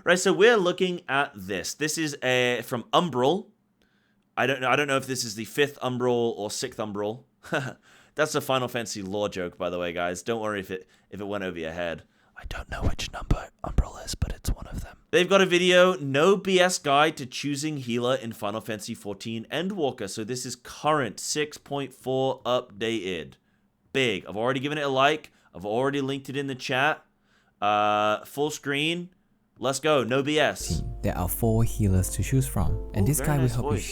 Right, so we're looking at this. This is from Umbral. I don't know if this is the 5th Umbral or 6th Umbral. That's a Final Fantasy lore joke, by the way, guys. Don't worry if it went over your head. I don't know which number Umbral is, but it's one of them. They've got a video, no BS guide to choosing healer in Final Fantasy 14 Endwalker. So this is current 6.4 updated. Big. I've already given it a like. I've already linked it in the chat. Full screen. Let's go. No BS. There are 4 healers to choose from, and this guy will help you.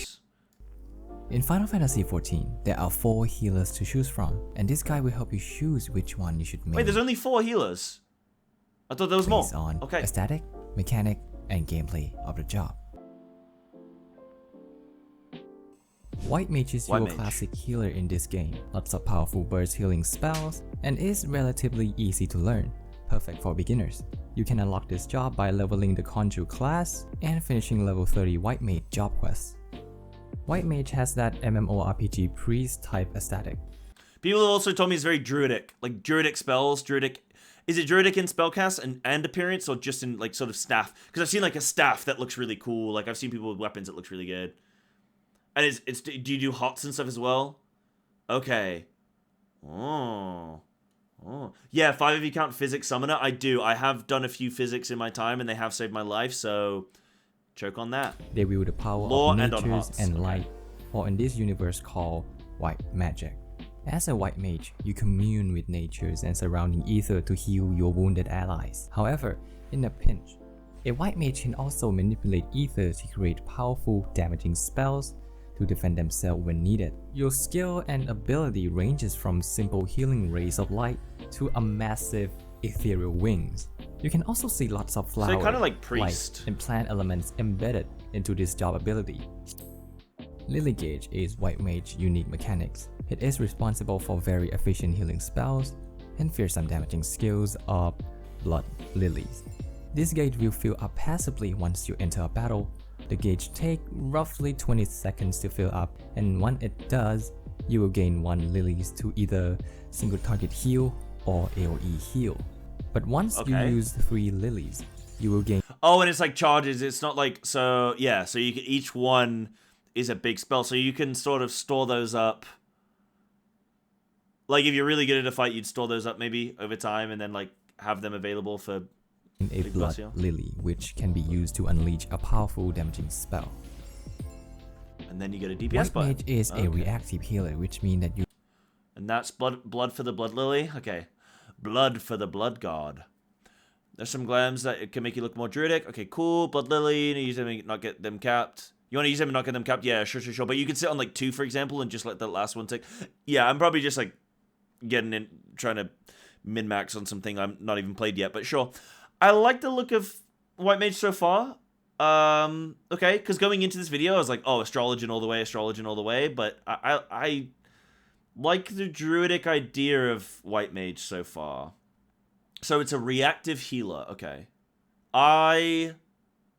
In Final Fantasy 14, there are 4 healers to choose from, and this guy will help you choose which one you should make. Wait, there's only 4 healers? I thought there was more. Based on okay. aesthetic, mechanic, and gameplay of the job. White Mage is your classic healer in this game. Lots of powerful burst healing spells, and is relatively easy to learn. Perfect for beginners. You can unlock this job by leveling the Conjure class and finishing level 30 White Mage job quests. White Mage has that MMORPG priest type aesthetic. People also told me it's very druidic, like druidic spells, druidic. Is it druidic in spellcast and appearance, or just in like sort of staff? Because I've seen like a staff that looks really cool. Like I've seen people with weapons that looks really good. And it's do you do hots and stuff as well? Okay. Oh. Yeah, 5 if you count physics summoner. I do. I have done a few physics in my time, and they have saved my life. So choke on that. They wield the power Lore of and natures and light, or in this universe called white magic. As a white mage, you commune with natures and surrounding ether to heal your wounded allies. However, in a pinch, a white mage can also manipulate ether to create powerful, damaging spells to defend themselves when needed. Your skill and ability ranges from simple healing rays of light to a massive ethereal wings. You can also see lots of flower, so kind of like priest, light, and plant elements embedded into this job ability. Lily Gauge is White Mage's unique mechanics. It is responsible for very efficient healing spells and fearsome damaging skills of Blood Lilies. This gauge will fill up passively once you enter a battle. The gauge takes roughly 20 seconds to fill up, and when it does, you will gain 1 lilies to either single target heal or AoE heal. But once you use 3 lilies, you will gain... Oh, and it's like charges. It's not like... So, yeah. So you can, each one is a big spell. So you can sort of store those up. Like, if you're really good at a fight, you'd store those up maybe over time and then, like, have them available for... a Blood Lily, which can be used to unleash a powerful damaging spell. And then you get a DPS button. White Mage is a reactive healer, which means that you... And that's blood for the Blood Lily? Okay. Blood for the Blood God. There's some glams that it can make you look more druidic. Okay, cool. Blood Lily, you use them and not get them capped. You want to use them and not get them capped? Yeah, sure. But you can sit on like 2, for example, and just let that last one take... Yeah, I'm probably just like getting in, trying to min-max on something I'm not even played yet, but sure. I like the look of White Mage so far. Okay, because going into this video, I was like, oh, Astrologian all the way, but I like the druidic idea of White Mage so far. So it's a reactive healer, okay. I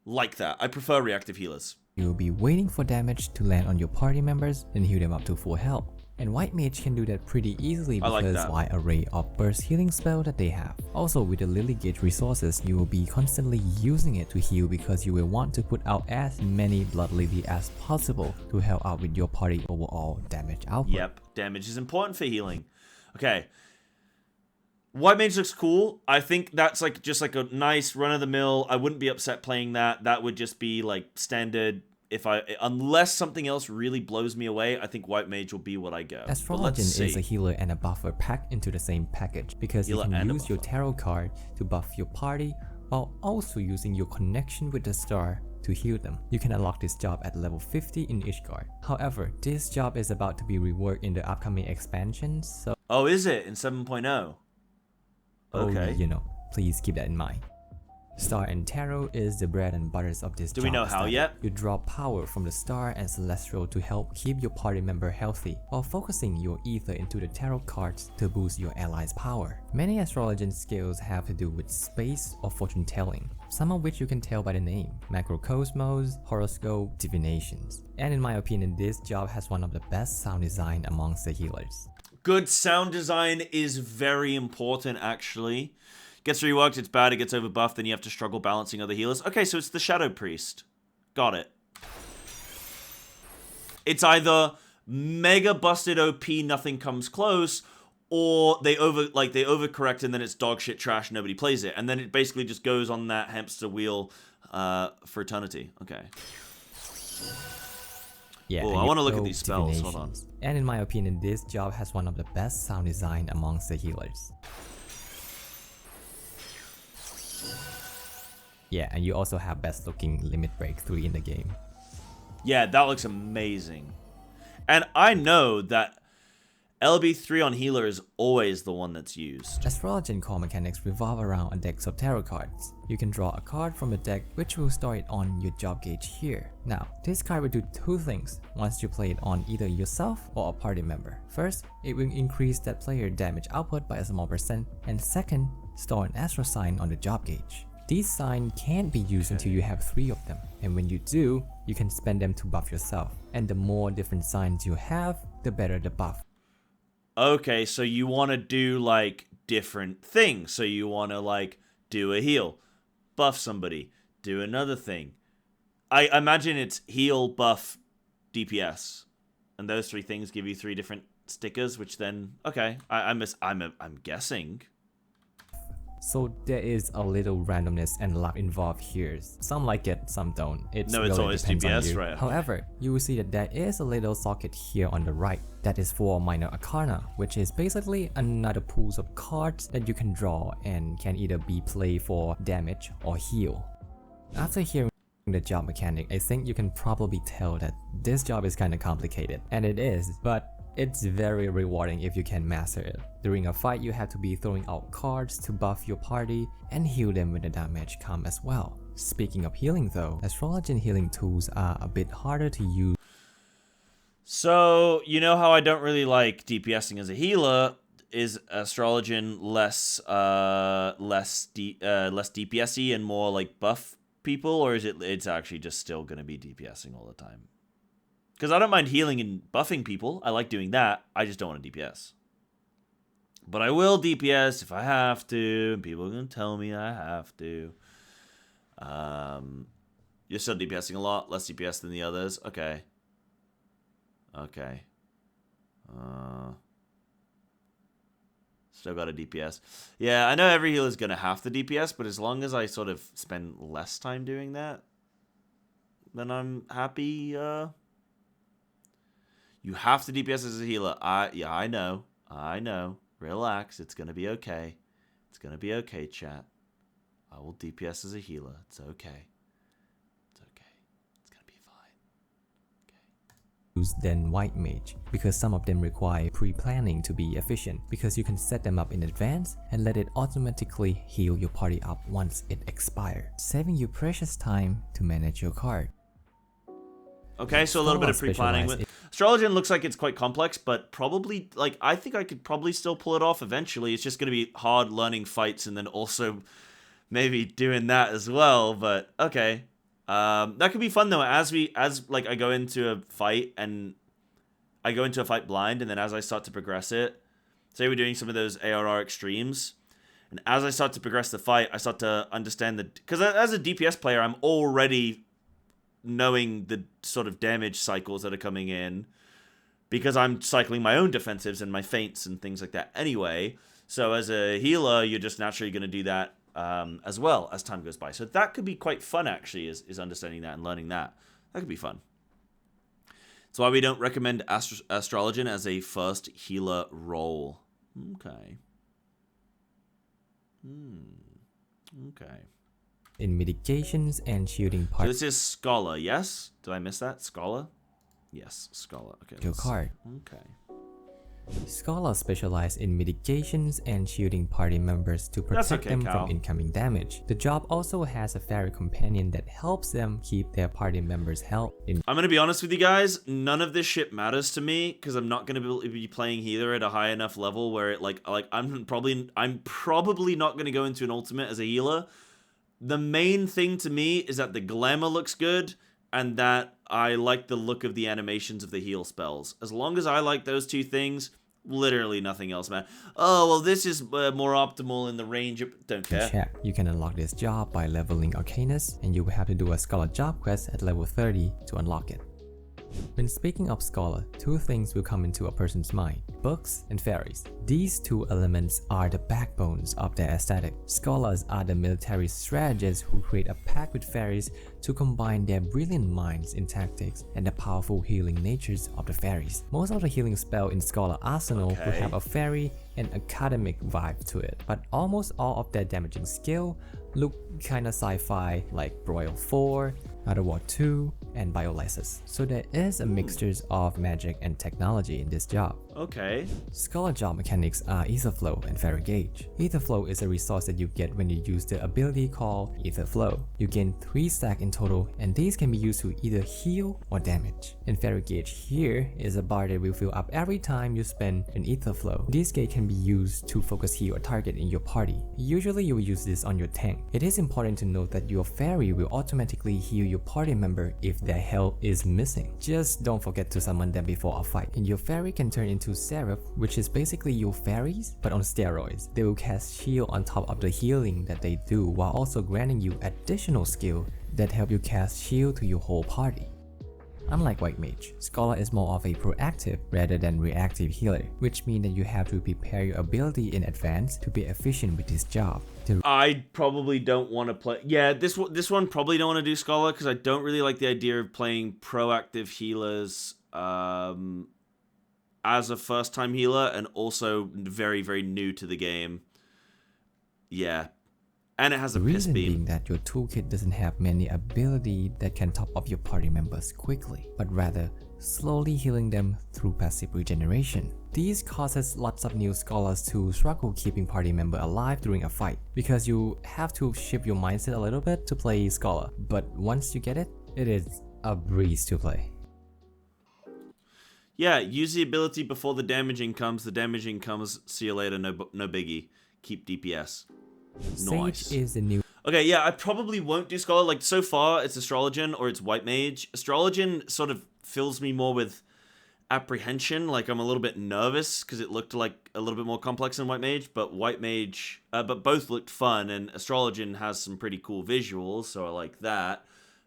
like that. I prefer reactive healers. You'll be waiting for damage to land on your party members and heal them up to full health. And White Mage can do that pretty easily because of the wide array of burst healing spell that they have. Also, with the Lily Gauge resources, you will be constantly using it to heal because you will want to put out as many Blood Lily as possible to help out with your party overall damage output. Yep, damage is important for healing. Okay. White Mage looks cool. I think that's like just like a nice run-of-the-mill. I wouldn't be upset playing that. That would just be like standard. Unless something else really blows me away, I think White Mage will be what I go. Astrologian is a healer and a buffer packed into the same package because you can use your tarot card to buff your party while also using your connection with the star to heal them. You can unlock this job at level 50 in each card. However, this job is about to be reworked in the upcoming expansions, so... Oh, is it? In 7.0? Okay. You know, please keep that in mind. Star and Tarot is the bread and butters of this job. Do we know how yet? You draw power from the Star and Celestial to help keep your party member healthy, while focusing your ether into the Tarot cards to boost your allies' power. Many Astrologian skills have to do with space or fortune telling, some of which you can tell by the name: Macrocosmos, Horoscope, Divinations. And in my opinion, this job has one of the best sound design amongst the healers. Good sound design is very important, actually. Gets reworked, it's bad, it gets overbuffed, then you have to struggle balancing other healers. Okay, so it's the Shadow Priest. Got it. It's either mega busted OP, nothing comes close, or they overcorrect and then it's dog shit trash, nobody plays it. And then it basically just goes on that hamster wheel for eternity. Okay. Yeah, I want to look at these spells. Hold on. And in my opinion, this job has one of the best sound design amongst the healers. Yeah, and you also have best looking limit break 3 in the game. Yeah, that looks amazing. And I know that LB3 on healer is always the one that's used. Astrology and core mechanics revolve around a deck of tarot cards. You can draw a card from the deck which will store it on your job gauge here. Now, this card will do 2 things once you play it on either yourself or a party member. First, it will increase that player damage output by a small %, and second, store an astro sign on the job gauge. These signs can't be used until you have 3 of them, and when you do, you can spend them to buff yourself. And the more different signs you have, the better the buff. Okay, so you want to do like different things. So you want to like do a heal, buff somebody, do another thing. I imagine it's heal, buff, DPS, and those 3 things give you 3 different stickers. Which then, okay, I'm guessing. So there is a little randomness and luck involved here. Some like it, some don't. It's always depends on DPS, you. right? However, you will see that there is a little socket here on the right that is for minor arcana, which is basically another pool of cards that you can draw and can either be played for damage or heal. After hearing the job mechanic, I think you can probably tell that this job is kind of complicated, and it is, but it's very rewarding if you can master it. During a fight, you have to be throwing out cards to buff your party and heal them when the damage comes as well. Speaking of healing though, astrology and healing tools are a bit harder to use. So, you know how I don't really like DPSing as a healer? Is Astrologian less DPSy and more like buff people, or is it's actually just still going to be DPSing all the time? Because I don't mind healing and buffing people. I like doing that. I just don't want to DPS. But I will DPS if I have to. And people are going to tell me I have to. You're still DPSing a lot. Less DPS than the others. Okay. Okay. Still got a DPS. Yeah, I know every healer is going to have to DPS. But as long as I sort of spend less time doing that, then I'm happy. You have to DPS as a healer. Yeah, I know. Relax. It's going to be okay. It's going to be okay, chat. I will DPS as a healer. It's okay. It's okay. It's going to be fine. Okay. Than white mage, because some of them require pre-planning to be efficient, because you can set them up in advance and let it automatically heal your party up once it expires, saving you precious time to manage your card. Okay, so a little bit of pre-planning with Astrologian looks like it's quite complex, but probably, like, I think I could probably still pull it off eventually. It's just going to be hard learning fights and then also maybe doing that as well, but okay. That could be fun though, as I go into a fight and I go into a fight blind, and then as I start to progress it, say we're doing some of those ARR extremes, and as I start to progress the fight, I start to understand because as a DPS player, I'm already knowing the sort of damage cycles that are coming in because I'm cycling my own defensives and my feints and things like that anyway. So as a healer, you're just naturally going to do that as well as time goes by. So that could be quite fun, actually, is understanding that and learning that. That could be fun. That's why we don't recommend Astrologian as a first healer role. Okay. Okay. In mitigations and shielding So parts. this is Scholar, yes? Did I miss that? Scholar? Yes, Scholar. Okay. Your card. Okay. Scholars specialize in mitigations and shielding party members to protect them from incoming damage. The job also has a fairy companion that helps them keep their party members' health. I'm gonna be honest with you guys, none of this shit matters to me because I'm not gonna be playing healer at a high enough level where it I'm probably not gonna go into an ultimate as a healer. The main thing to me is that the glamour looks good and that I like the look of the animations of the heal spells. As long as I like those two things, literally nothing else, man. Oh, well, this is more optimal in the range of... Don't care. Check. You can unlock this job by leveling Arcanus, and you will have to do a Scholar job quest at level 30 to unlock it. When speaking of Scholar, two things will come into a person's mind: books and fairies. These two elements are the backbones of their aesthetic. Scholars are the military strategists who create a pact with fairies to combine their brilliant minds in tactics and the powerful healing natures of the fairies. Most of the healing spell in Scholar arsenal will have a fairy and academic vibe to it, but almost all of their damaging skill look kinda sci-fi, like Broil 4, Other War 2, and Biolysis. So there is a mixture of magic and technology in this job. Okay. Scholar job mechanics are Ether Flow and Fairy Gauge. Ether Flow is a resource that you get when you use the ability called Ether Flow. You gain 3 stacks in total, and these can be used to either heal or damage. And Fairy Gauge here is a bar that will fill up every time you spend an Ether Flow. This gauge can be used to focus heal a target in your party. Usually you will use this on your tank. It is important to note that your fairy will automatically heal your party member if their health is missing. Just don't forget to summon them before a fight. And your fairy can turn into Seraph, which is basically your fairies but on steroids. They will cast shield on top of the healing that they do, while also granting you additional skill that help you cast shield to your whole party. Unlike White Mage, Scholar is more of a proactive rather than reactive healer, which means that you have to prepare your ability in advance to be efficient with this job. I probably don't want to play... Yeah, this one probably don't want to do Scholar, because I don't really like the idea of playing proactive healers as a first-time healer, and also very, very new to the game. Yeah. And it has a piss beam. The reason being that your toolkit doesn't have many abilities that can top up your party members quickly, but rather slowly healing them through passive regeneration. This causes lots of new scholars to struggle keeping party member alive during a fight, because you have to shift your mindset a little bit to play scholar, but once you get it, it is a breeze to play. Yeah, use the ability before the damaging comes. The damaging comes, see you later, no biggie. Keep DPS. Nice. Sage is the new... Okay, yeah, I probably won't do Scholar. Like, so far, it's Astrologian or it's White Mage. Astrologian sort of fills me more with apprehension. Like, I'm a little bit nervous because it looked like a little bit more complex than White Mage. But White Mage... but both looked fun, and Astrologian has some pretty cool visuals, so I like that.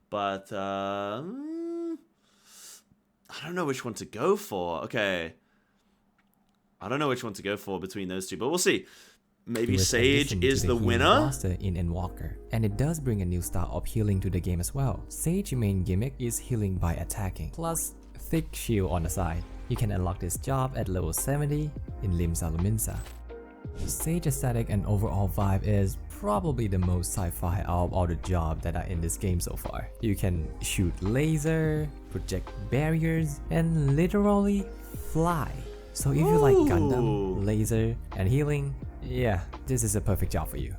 But, I don't know which one to go for. Okay. I don't know which one to go for between those two, but we'll see. Maybe Sage is the winner. In Endwalker, and it does bring a new style of healing to the game as well. Sage's main gimmick is healing by attacking, plus thick shield on the side. You can unlock this job at level 70 in Limsa Luminsa. Sage aesthetic and overall vibe is probably the most sci-fi out of all the jobs that are in this game so far. You can shoot laser, project barriers, and literally fly. So if you like Gundam, laser, and healing, yeah, this is a perfect job for you.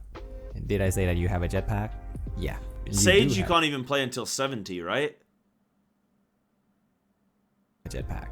Did I say that you have a jetpack? Yeah. Sage you can't even play until 70, right? A jetpack.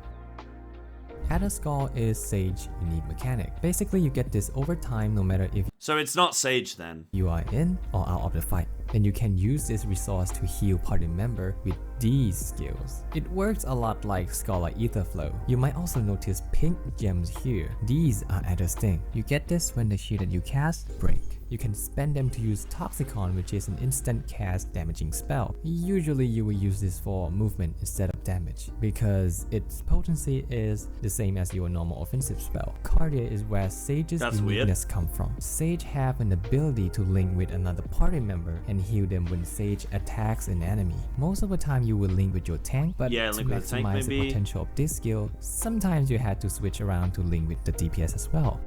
Added Skull is Sage unique mechanic. Basically, you get this over time no matter if so it's not Sage then. You are in or out of the fight. Then you can use this resource to heal party member with these skills. It works a lot like Scholar Ether Flow. You might also notice pink gems here. These are Added Sting. You get this when the shield that you cast break. You can spend them to use Toxicon, which is an instant cast damaging spell. Usually you will use this for movement instead of damage, because its potency is the same as your normal offensive spell. Cardia is where Sage's uniqueness comes from. Sage have an ability to link with another party member and heal them when Sage attacks an enemy. Most of the time you will link with your tank, but to maximize the potential of this skill, sometimes you had to switch around to link with the DPS as well.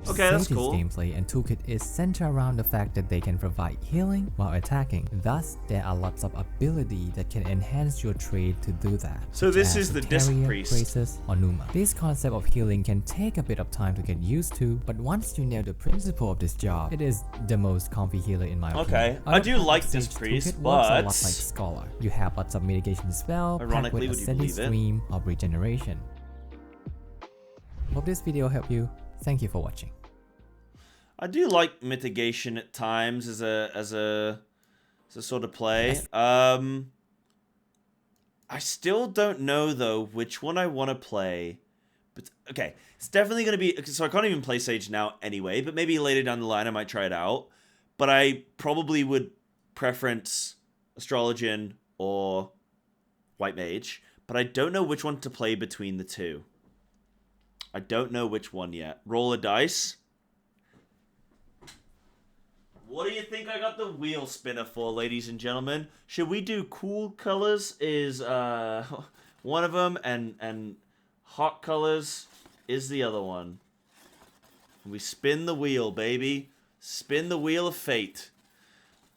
Okay, that's cool. Sage's gameplay and toolkit is centered around the fact that they can provide healing while attacking. Thus, there are lots of ability that can enhance your trade to do that. So this is the Disc Priest. Krasis, or Numa. This concept of healing can take a bit of time to get used to, but once you nail the principle of this job, it is the most comfy healer in my opinion. Okay, I do like Disc Priest, but works a lot like Scholar. You have lots of mitigation spell packed with a steady stream of regeneration. Hope this video helped you. Thank you for watching. I do like mitigation at times as a sort of play. I still don't know though which one I want to play But okay, it's definitely going to be... So I can't even play Sage now anyway, but maybe later down the line I might try it out. But I probably would preference Astrologian or White Mage. But I don't know which one to play between the two. I don't know which one yet. Roll a dice. What do you think I got the wheel spinner for, ladies and gentlemen? Should we do cool colors is one of them, and hot colors is the other one. We spin the wheel, baby. Spin the wheel of fate.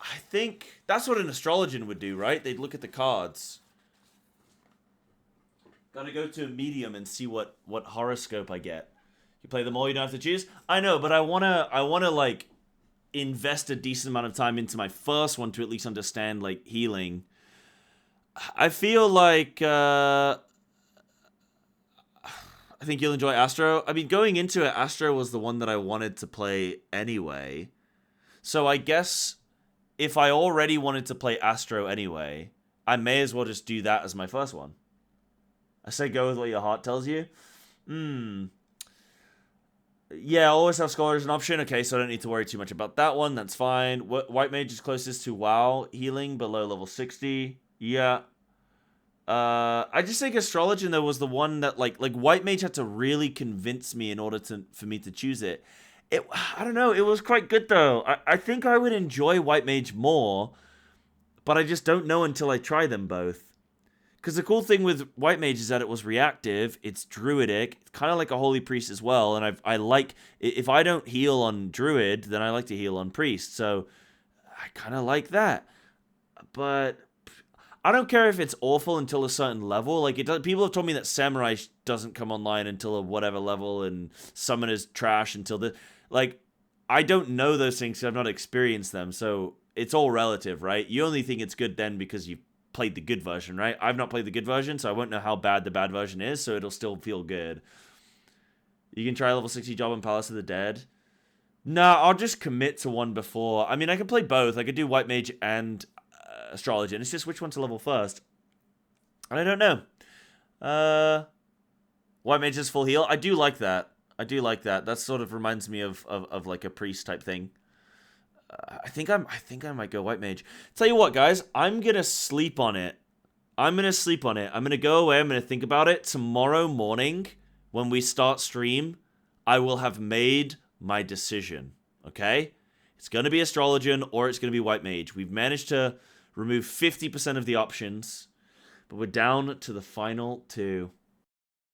I think that's what an astrologian would do, right? They'd look at the cards. Gotta go to a medium and see what horoscope I get. You play them all, you don't have to choose. I know, but I wanna like invest a decent amount of time into my first one to at least understand like healing. I feel like I think you'll enjoy Astro. I mean, going into it, Astro was the one that I wanted to play anyway. So I guess if I already wanted to play Astro anyway, I may as well just do that as my first one. I say go with what your heart tells you. Yeah, always have Scholar as an option. Okay, so I don't need to worry too much about that one. That's fine. White Mage is closest to WoW healing, below level 60. Yeah. I just think Astrologian, though, was the one that, like White Mage had to really convince me in order for me to choose it. I don't know. It was quite good, though. I think I would enjoy White Mage more, but I just don't know until I try them both. Because the cool thing with White Mage is that it was reactive, it's druidic, it's kind of like a Holy Priest as well, and I like, if I don't heal on Druid, then I like to heal on Priest, so I kind of like that. But I don't care if it's awful until a certain level. Like, people have told me that Samurai doesn't come online until a whatever level, and Summon is trash until the... Like, I don't know those things because I've not experienced them, so it's all relative, right? You only think it's good then because you've played the good version, right? I've not played the good version, so I won't know how bad the bad version is, so it'll still feel good. You can try level 60 job in Palace of the Dead. Nah, I'll just commit to one before. I mean, I can play both. I could do White Mage and Astrology, and it's just which one to level first. I don't know. White Mage is full heal. I do like that. That sort of reminds me of like a priest type thing. I think I might go White Mage. Tell you what, guys, I'm gonna sleep on it. I'm gonna go away. I'm gonna think about it. Tomorrow morning, when we start stream, I will have made my decision. Okay? It's gonna be Astrologian or it's gonna be White Mage. We've managed to remove 50% of the options, but we're down to the final two.